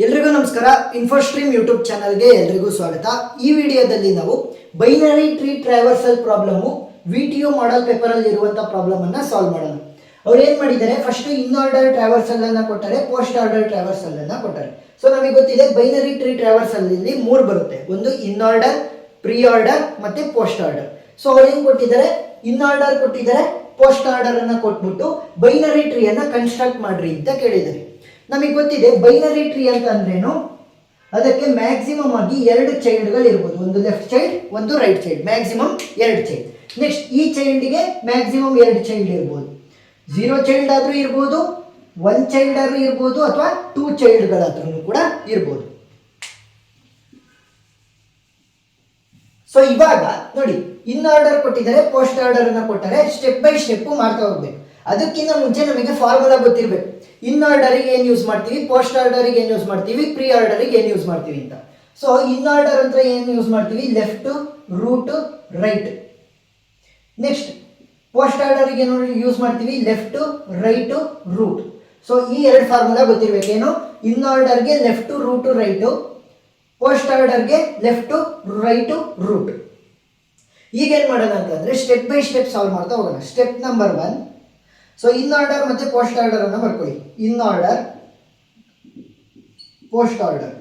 ಎಲ್ರಿಗೂ ನಮಸ್ಕಾರ. ಇನ್ಫೋಸ್ಟ್ರೀಮ್ ಯೂಟ್ಯೂಬ್ ಚಾನಲ್ಗೆ ಎಲ್ರಿಗೂ ಸ್ವಾಗತ. ಈ ವಿಡಿಯೋದಲ್ಲಿ ನಾವು binary tree traversal problem VTU model paper ಅಲ್ಲಿ ಇರುವಂತಹ ಪ್ರಾಬ್ಲಮ್ ಅನ್ನ ಸಾಲ್ವ್ ಮಾಡೋಣ. ಅವ್ರು ಏನ್ ಮಾಡಿದ್ದಾರೆ, ಫಸ್ಟ್ ಇನ್ ಆರ್ಡರ್ ಟ್ರಾವರ್ಸಲ್ ಅನ್ನ ಕೊಟ್ಟರೆ, ಪೋಸ್ಟ್ ಆರ್ಡರ್ ಟ್ರಾವರ್ಸಲ್ ಅನ್ನ ಕೊಟ್ಟರೆ. ಸೊ ನಮಗೆ ಗೊತ್ತಿದೆ ಬೈನರಿ ಟ್ರೀ ಟ್ರಾವರ್ಸಲ್ ಇಲ್ಲಿ 3 ಬರುತ್ತೆ. ಒಂದು ಇನ್ ಆರ್ಡರ್, ಪ್ರೀ ಆರ್ಡರ್ ಮತ್ತೆ ಪೋಸ್ಟ್ ಆರ್ಡರ್. ಸೊ ಅವ್ರು ಏನ್ ಕೊಟ್ಟಿದ್ದಾರೆ, ಇನ್ ಆರ್ಡರ್ ಕೊಟ್ಟಿದ್ದಾರೆ, ಪೋಸ್ಟ್ ಆರ್ಡರ್ ಅನ್ನ ಕೊಟ್ಬಿಟ್ಟು ಬೈನರಿ ಟ್ರೀ ಅನ್ನ ಕನ್ಸ್ಟ್ರಕ್ಟ್ ಮಾಡ್ರಿ ಅಂತ ಕೇಳಿದ್ದಾರೆ. ನಮಗೆ ಗೊತ್ತಿದೆ ಬೈನರಿ ಟ್ರೀ ಅಂತ ಅಂದ್ರೇನು, ಅದಕ್ಕೆ ಮ್ಯಾಕ್ಸಿಮಮ್ ಆಗಿ 2 ಚೈಲ್ಡ್ಗಳು ಇರ್ಬೋದು. ಒಂದು ಲೆಫ್ಟ್ ಚೈಲ್ಡ್, ಒಂದು right child, maximum 2 child. Next ಈ ಚೈಲ್ಡ್ಗೆ ಮ್ಯಾಕ್ಸಿಮಮ್ 2 ಚೈಲ್ಡ್ ಇರ್ಬೋದು. 0 ಚೈಲ್ಡ್ ಆದ್ರೂ ಇರ್ಬೋದು, 1 ಚೈಲ್ಡ್ ಆದ್ರೂ ಇರ್ಬೋದು, ಅಥವಾ 2 ಚೈಲ್ಡ್ಗಳಾದ್ರೂ ಕೂಡ ಇರ್ಬೋದು. ಸೊ ಇವಾಗ ನೋಡಿ, ಇನ್ ಆರ್ಡರ್ ಕೊಟ್ಟಿದ್ದಾರೆ, ಪೋಸ್ಟ್ ಆರ್ಡರ್ ಅನ್ನ ಕೊಟ್ಟರೆ, ಸ್ಟೆಪ್ ಬೈ ಸ್ಟೆಪ್ ಮಾಡ್ತಾ ಹೋಗ್ಬೇಕು. ಅದಕ್ಕಿಂತ ಮುಂಚೆ ನಮಗೆ ಫಾರ್ಮುಲಾ ಗೊತ್ತಿರಬೇಕು. ಇನ್ ಆರ್ಡರಿಗೆ ಏನು ಯೂಸ್ ಮಾಡ್ತೀವಿ, ಪೋಸ್ಟ್ ಆರ್ಡರಿಗೆ ಏನು ಯೂಸ್ ಮಾಡ್ತೀವಿ, ಪ್ರೀ ಆರ್ಡರಿಗೆ ಏನು ಯೂಸ್ ಮಾಡ್ತೀವಿ ಅಂತ. ಸೊ ಇನ್ ಆರ್ಡರ್ ಅಂತ ಏನು ಯೂಸ್ ಮಾಡ್ತೀವಿ, left, root, right. Next post ಆರ್ಡರಿಗೆ ಏನು ಯೂಸ್ ಮಾಡ್ತೀವಿ, ಲೆಫ್ಟ್, ರೈಟ್, ರೂಟ್. ಸೊ ಈ 2 ಫಾರ್ಮುಲಾ ಗೊತ್ತಿರಬೇಕೇನು, ಇನ್ ಆರ್ಡರ್ಗೆ ಲೆಫ್ಟ್, ರೂಟ್, ರೈಟು, ಪೋಸ್ಟ್ ಆರ್ಡರ್ಗೆ ಲೆಫ್ಟ್, ರೈಟ್, ರೂಟ್. ಈಗ ಏನು ಮಾಡೋಣ ಅಂತಂದ್ರೆ ಸ್ಟೆಪ್ ಬೈ ಸ್ಟೆಪ್ ಸಾಲ್ವ್ ಮಾಡ್ತಾ ಹೋಗೋಣ. Step number 1. So in order ಮತ್ತೆ ಪೋಸ್ಟ್ ಆರ್ಡರ್ ಅನ್ನು ಬರ್ಕೊಳ್ಳಿ. In order, post order.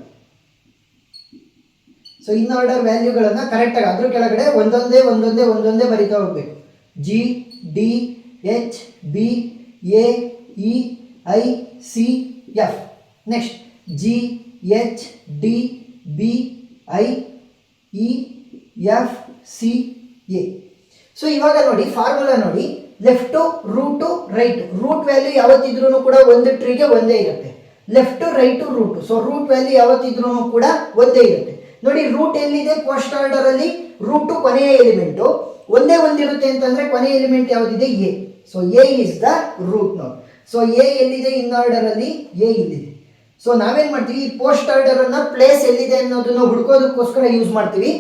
So in order ವ್ಯಾಲ್ಯೂಗಳನ್ನ ಕರೆಕ್ಟ್ ಆಗಿ ಅದ್ರ ಕೆಳಗಡೆ ಒಂದೊಂದೇ ಬರೀತಾ ಹೋಗ್ಬೇಕು. G, D, H, B, A, E, I, C, F. Next G, H, D, B, I, E, F, C, A. So ಇವಾಗ ನೋಡಿ ಫಾರ್ಮುಲಾ ನೋಡಿ, left, root, right. Root value ಯಾವತ್ತಿದ್ರೂ ಕೂಡ ಒಂದು ಟ್ರೀಗೆ ಒಂದೇ ಇರುತ್ತೆ. Left, right, root. So root value ಯಾವತ್ತಿದ್ರೂ ಕೂಡ ಒಂದೇ ಇರುತ್ತೆ. ನೋಡಿ ರೂಟ್ ಎಲ್ಲಿದೆ, ಪೋಸ್ಟ್ ಆರ್ಡರ್ ಅಲ್ಲಿ ರೂಟು ಕೊನೆಯ ಎಲಿಮೆಂಟು ಒಂದಿರುತ್ತೆ ಅಂತಂದ್ರೆ ಕೊನೆಯ ಎಲಿಮೆಂಟ್ ಯಾವ್ದಿದೆ, A. So A is the root node. So A ಎಲ್ಲಿದೆ ಇನ್ ಆರ್ಡರ್ ಅಲ್ಲಿ, ಎ ಇಲ್ಲಿದೆ. ಸೊ ನಾವೇನ್ ಮಾಡ್ತೀವಿ, ಈ ಪೋಸ್ಟ್ ಆರ್ಡರ್ ಅನ್ನ ಪ್ಲೇಸ್ ಎಲ್ಲಿದೆ ಅನ್ನೋದನ್ನ ಹುಡ್ಕೋದಕ್ಕೋಸ್ಕರ ಯೂಸ್ ಮಾಡ್ತೀವಿ.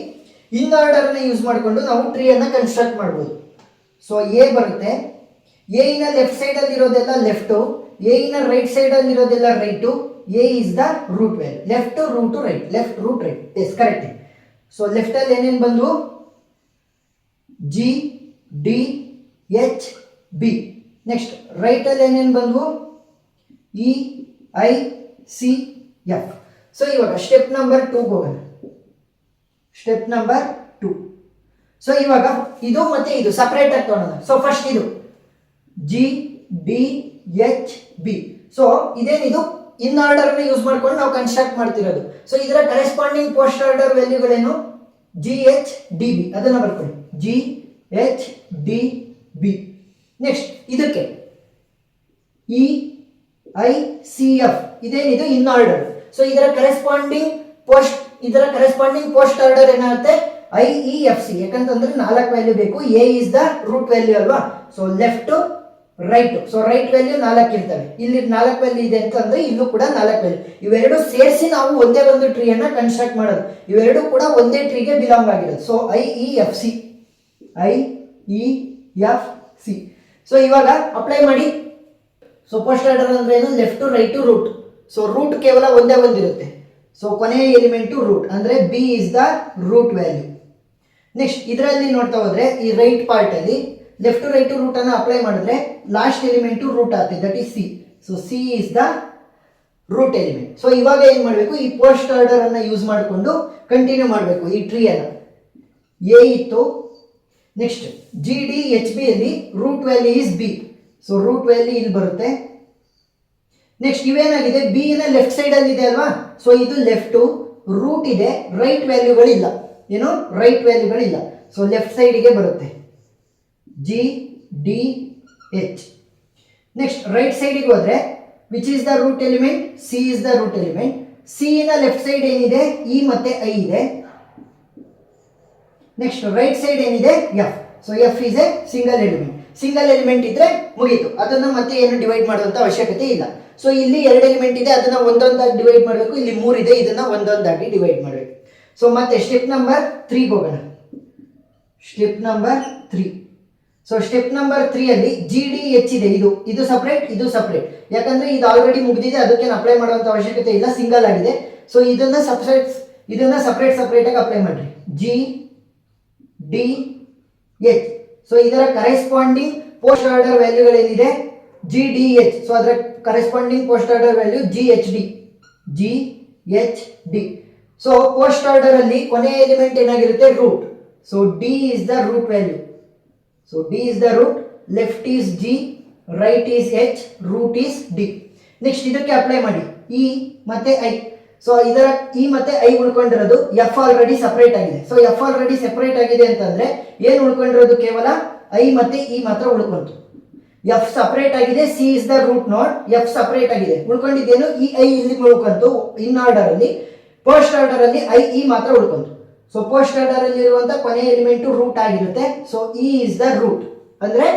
ಇನ್ ಆರ್ಡರ್ ಅನ್ನ ಯೂಸ್ ಮಾಡಿಕೊಂಡು ನಾವು ಟ್ರೀ ಅನ್ನ ಕನ್ಸ್ಟ್ರಕ್ಟ್ ಮಾಡ್ಬೋದು. ಸೊ ಎ ಬರುತ್ತೆ, ಎ ಇನ ಲೆಫ್ಟ್ ಸೈಡ್ ಅಲ್ಲಿ ಇರೋದೆಲ್ಲ ಲೆಫ್ಟು, ಎ ಇನ ರೈಟ್ ಸೈಡ್ ಅಲ್ಲಿ ಇರೋದೆಲ್ಲ right. A is the root value. Left, root, right, left, root, right. Yes, correct. So left ಅಲ್ಲಿ ಏನೇನು ಬಂದು, G, D, H, B. Next right ಅಲ್ಲಿ ಏನೇನು ಬಂದ್ವು, E, I, C, F. So ಇವಾಗ ಸ್ಟೆಪ್ ನಂಬರ್ 2 ಹೋಗೋಣ. Step number 2. ಸೊ ಇವಾಗ ಇದು ಮತ್ತೆ ಇದು ಸಪರೇಟ್ ಆಗಿ ತಗೊಳ್ಳೋಣ. ಸೊ ಫಸ್ಟ್ ಇದು G, D, H, B. So ಇದೇನಿದು ಇನ್ ಆರ್ಡರ್ ನ ಯೂಸ್ ಮಾಡ್ಕೊಂಡು ನಾವು ಕನ್ಸ್ಟ್ರಕ್ಟ್ ಮಾಡ್ತಿರೋದು. ಸೊ ಇದರ ಕರೆಸ್ಪಾಂಡಿಂಗ್ ಪೋಸ್ಟ್ ಆರ್ಡರ್ ವ್ಯಾಲ್ಯೂಗಳೇನು, G, H, D, B. ಅದನ್ನ ಬರ್ಕೊಳ್ಳಿ, G, H, D, B. Next ಇದಕ್ಕೆ E, I, C, F. ಇದೇನಿದು ಇನ್ ಆರ್ಡರ್. ಸೊ ಇದರ ಕರೆಸ್ಪಾಂಡಿಂಗ್ ಪೋಸ್ಟ್ ಆರ್ಡರ್ ಏನಾಗುತ್ತೆ, I, E, F, C. ಯಾಕಂತಂದ್ರೆ 4 ವ್ಯಾಲ್ಯೂ ಬೇಕು. A is the root value ಅಲ್ವಾ. So left, right. So right value 4 ಇರ್ತವೆ. ಇಲ್ಲಿ 4 value ಇದೆ ಅಂತಂದ್ರೆ ಇಲ್ಲೂ ಕೂಡ 4 ವ್ಯಾಲ್ಯೂ. ಇವೆರಡು ಸೇರಿಸಿ ನಾವು ಒಂದೇ ಒಂದು ಟ್ರೀ ಅನ್ನ ಕನ್ಸ್ಟ್ರಕ್ಟ್ ಮಾಡೋದು. ಇವೆರಡು ಕೂಡ ಒಂದೇ ಟ್ರೀಗೆ ಬಿಲಾಂಗ್ ಆಗಿರೋದು. So I, E, F, C. I, E, F, C. So ಇವಾಗ ಅಪ್ಲೈ ಮಾಡಿ. ಸೊ ಪೋಸ್ಟ್ ಆರ್ಡರ್ ಅಂದ್ರೆ ಏನು, left, right, root. So root ಕೇವಲ ಒಂದಿರುತ್ತೆ. ಸೊ ಕೊನೆಯ ಎಲಿಮೆಂಟು ರೂಟ್ ಅಂದ್ರೆ B is the root value. Next ಇದರಲ್ಲಿ ನೋಡ್ತಾ ಹೋದ್ರೆ ಈ ರೈಟ್ ಪಾರ್ಟ್ ಅಲ್ಲಿ ಲೆಫ್ಟ್, ರೈಟ್, ರೂಟ್ ಅನ್ನ ಅಪ್ಲೈ ಮಾಡಿದ್ರೆ ಲಾಸ್ಟ್ ಎಲಿಮೆಂಟು ರೂಟ್ ಆಗುತ್ತೆ, that is C. So C is the root element. So ಇವಾಗ ಏನ್ ಮಾಡಬೇಕು, ಈ ಪೋಸ್ಟ್ ಆರ್ಡರ್ ಅನ್ನ ಯೂಸ್ ಮಾಡಿಕೊಂಡು ಕಂಟಿನ್ಯೂ ಮಾಡಬೇಕು ಈ ಟ್ರೀ ಅನ್ನ. ಎ ಇತ್ತು, next G, D, H, B ಅಲ್ಲಿ root value is B. So root value ಇಲ್ಲಿ ಬರುತ್ತೆ. ನೆಕ್ಸ್ಟ್ ಇವೇನಾಗಿದೆ, ಬಿ ನ ಲೆಫ್ಟ್ ಸೈಡ್ ಅಲ್ಲಿ ಇದೆ ಅಲ್ವಾ. ಸೊ ಇದು ಲೆಫ್ಟ್, ರೂಟ್ ಇದೆ, ರೈಟ್ ವ್ಯಾಲ್ಯೂಗಳಿಲ್ಲ. ಏನು, ರೈಟ್ ವ್ಯಾಲ್ಯೂಗಳಿಲ್ಲ. ಸೊ ಲೆಫ್ಟ್ ಸೈಡ್ಗೆ ಬರುತ್ತೆ G, D, H. Next right ಸೈಡ್ಗೆ ಹೋದ್ರೆ which is the root element, C is the root element. C ನ ಲೆಫ್ಟ್ ಸೈಡ್ ಏನಿದೆ, E ಮತ್ತೆ I ಇದೆ. ನೆಕ್ಸ್ಟ್ ರೈಟ್ ಸೈಡ್ ಏನಿದೆ, F. So F is a single element ಇದ್ರೆ ಮುಗೀತು. ಅದನ್ನ ಮತ್ತೆ ಏನು ಡಿವೈಡ್ ಮಾಡುವಂತ ಅವಶ್ಯಕತೆ ಇಲ್ಲ. ಸೊ ಇಲ್ಲಿ 2 ಎಲಿಮೆಂಟ್ ಇದೆ, ಅದನ್ನ ಒಂದೊಂದಾಗಿ ಡಿವೈಡ್ ಮಾಡಬೇಕು. ಇಲ್ಲಿ 3 ಇದೆ, ಇದನ್ನ ಒಂದೊಂದಾಗಿ ಡಿವೈಡ್ ಮಾಡಬೇಕು. ಸೊ ಮತ್ತೆ ಸ್ಟೆಪ್ ನಂಬರ್ 3 ಹೋಗೋಣ. Step number 3. So step number 3 ಅಲ್ಲಿ GDH ಇದೆ, ಇದು ಸಪರೇಟ್, ಇದು ಸಪರೇಟ್. ಯಾಕಂದ್ರೆ ಇದು ಆಲ್ರೆಡಿ ಮುಗಿದಿದೆ, ಅದಕ್ಕೆ ಅಪ್ಲೈ ಮಾಡುವಂತ ಅವಶ್ಯಕತೆ ಇಲ್ಲ, ಸಿಂಗಲ್ ಆಗಿದೆ. ಸೊ ಇದನ್ನ ಸಪರೇಟ್ ಆಗಿ ಅಪ್ಲೈ ಮಾಡ್ರಿ. GDH. ಸೊ ಇದರ ಕರೆಸ್ಪಾಂಡಿಂಗ್ ಪೋಸ್ಟ್ ಆರ್ಡರ್ ವ್ಯಾಲ್ಯೂಗಳೇನಿದೆ GDH. ಸೊ ಅದರ corresponding post order value GHD. So post order ಅಲ್ಲಿ ಕೊನೆಯ ಎಲಿಮೆಂಟ್ ಏನಾಗಿರುತ್ತೆ? Root. So D is the root value. So D is the root, left is G, right is H, root is D. Next ಇದಕ್ಕೆ apply ಮಾಡಿ E ಮತ್ತೆ I. So ಇದರ E ಮತ್ತೆ I ಉಳ್ಕೊಂಡಿರೋದು, F already separate ಆಗಿದೆ. So F already separate ಆಗಿದೆ ಅಂತಂದ್ರೆ ಏನು ಉಳ್ಕೊಂಡಿರೋದು? ಕೇವಲ I ಮತ್ತೆ E ಮಾತ್ರ ಉಳ್ಕೊಂತು. F ಸಪರೇಟ್ ಆಗಿದೆ, C is the root node, F separate ಆಗಿದೆ, ಉಳ್ಕೊಂಡಿದ್ದೇನು? E I ಇಲ್ಲಿ ಉಳ್ಕೊಂತು ಇನ್ ಆರ್ಡರ್ ಅಲ್ಲಿ. ಫಸ್ಟ್ ಆರ್ಡರ್ ಅಲ್ಲಿ I E ಮಾತ್ರ ಉಳ್ಕೊಂತು. ಸೊ ಪೋಸ್ಟ್ ಆರ್ಡರ್ ಅಲ್ಲಿ ಇರುವಂತ ಕೊನೆಯ ಎಲಿಮೆಂಟ್ ರೂಟ್ ಆಗಿರುತ್ತೆ. So E is the root ಅಂದ್ರೆ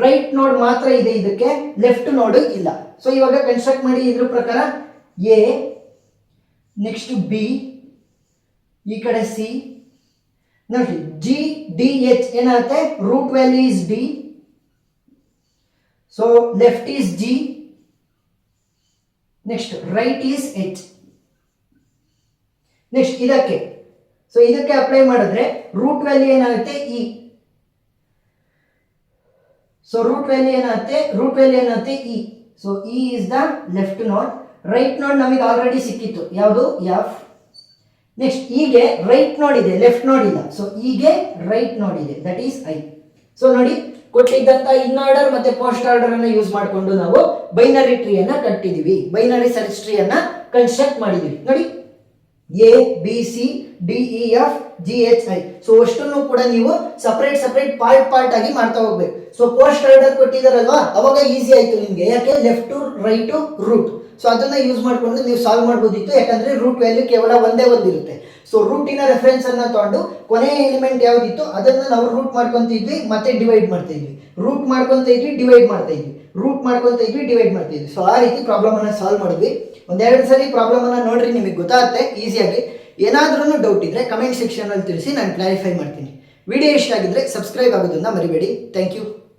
ರೈಟ್ ನೋಡ್ ಮಾತ್ರ ಇದೆ ಇದಕ್ಕೆ, ಲೆಫ್ಟ್ ನೋಡ್ ಇಲ್ಲ. ಸೊ ಇವಾಗ ಕನ್ಸ್ಟ್ರಕ್ಟ್ ಮಾಡಿ ಇದ್ರ ಪ್ರಕಾರ ಎ, ನೆಕ್ಸ್ಟ್ ಬಿ, ಈ ಕಡೆ ಸಿ. ನೋಡಿ GDH ಏನಾಗುತ್ತೆ? Root value is D, so left is G, next right is H. Next ಇದಕ್ಕೆ, ಸೊ ಇದಕ್ಕೆ ಅಪ್ಲೈ ಮಾಡಿದ್ರೆ ರೂಟ್ ವ್ಯಾಲ್ಯೂ ಏನಾಗುತ್ತೆ? ಇ. ಸೊ ರೂಟ್ ವ್ಯಾಲ್ಯೂ ಏನಾಗುತ್ತೆ? E. So E is the left node. Right node ನಮಗೆ already ಸಿಕ್ಕಿತ್ತು, ಯಾವುದು? F. Next ಹೀಗೆ right ನೋಡ್ ಇದೆ, ಲೆಫ್ಟ್ ನೋಡ್ ಇಲ್ಲ. ಸೊ ಹೀಗೆ ರೈಟ್ ನೋಡ್ ಇದೆ, ದಟ್ ಈಸ್ ಐ. ಸೊ ನೋಡಿ, ಕೊಟ್ಟಿದ್ದಂತ ಇನ್ ಆರ್ಡರ್ ಮತ್ತೆ ಪೋಸ್ಟ್ ಆರ್ಡರ್ ಅನ್ನ ಯೂಸ್ ಮಾಡಿಕೊಂಡು ನಾವು ಬೈನರಿ ಟ್ರೀ ಅನ್ನ ಕಟ್ಟಿದೀವಿ, ಬೈನರಿ ಸರ್ಚ್ ಟ್ರೀ ಅನ್ನ ಕನ್ಸ್ಟ್ರಕ್ಟ್ ಮಾಡಿದೀವಿ. ನೋಡಿ A B C D E F G H I. So ಅಷ್ಟನ್ನು ಕೂಡ ನೀವು ಸಪರೇಟ್ ಪಾರ್ಟ್ ಆಗಿ ಮಾಡ್ತಾ ಹೋಗ್ಬೇಕು. ಸೊ ಪೋಸ್ಟ್ ಆರ್ಡರ್ ಕೊಟ್ಟಿದಾರಲ್ವಾ, ಅವಾಗ ಈಸಿ ಆಯ್ತು ನಿಮ್ಗೆ. ಯಾಕೆ? Left to right to root. So ಅದನ್ನ ಯೂಸ್ ಮಾಡ್ಕೊಂಡು ನೀವು ಸಾಲ್ವ್ ಮಾಡ್ಬೋದಿತ್ತು, ಯಾಕಂದ್ರೆ ರೂಟ್ ವ್ಯಾಲ್ಯೂ ಕೇವಲ ಒಂದೇ ಇರುತ್ತೆ. ಸೊ ರೂಟಿನ ರೆಫರೆನ್ಸ್ ಅನ್ನ ತಗೊಂಡು ಕೊನೆಯ ಎಲಿಮೆಂಟ್ ಯಾವ್ದಿತ್ತು ಅದನ್ನ ನಾವು ರೂಟ್ ಮಾಡ್ಕೊಂತಿದ್ವಿ, ಮತ್ತೆ ಡಿವೈಡ್ ಮಾಡ್ತಾ ಇದ್ವಿ, ರೂಟ್ ಮಾಡ್ಕೊಂತ ಇದ್ವಿ, ಡಿವೈಡ್ ಮಾಡ್ತಾ ಇದ್ವಿ, ರೂಟ್ ಮಾಡ್ಕೊಂತ ಇದ್ವಿ, ಡಿವೈಡ್ ಮಾಡ್ತಾ ಇದ್ವಿ. ಸೊ ಆ ರೀತಿ ಪ್ರಾಬ್ಲಮ್ ಅನ್ನ ಸಾಲ್ವ್ ಮಾಡಿದ್ವಿ. ಒಂದೆರಡು ಸಲ ಪ್ರಾಬ್ಲಮ್ ಅನ್ನ ನೋಡ್ರಿ, ನಿಮಗೆ ಗೊತ್ತಾಗುತ್ತೆ ಈಸಿಯಾಗಿ. ಏನಾದ್ರೂ ಡೌಟ್ ಇದ್ರೆ ಕಮೆಂಟ್ ಸೆಕ್ಷನ್ ಅಲ್ಲಿ ತಿಳಿಸಿ, ನಾನು ಕ್ಲಾರಿಫೈ ಮಾಡ್ತೀನಿ. ವಿಡಿಯೋ ಇಷ್ಟ ಆಗಿದ್ರೆ ಸಬ್ಸ್ಕ್ರೈಬ್ ಆಗೋದನ್ನ ಮರಿಬೇಡಿ. Thank you.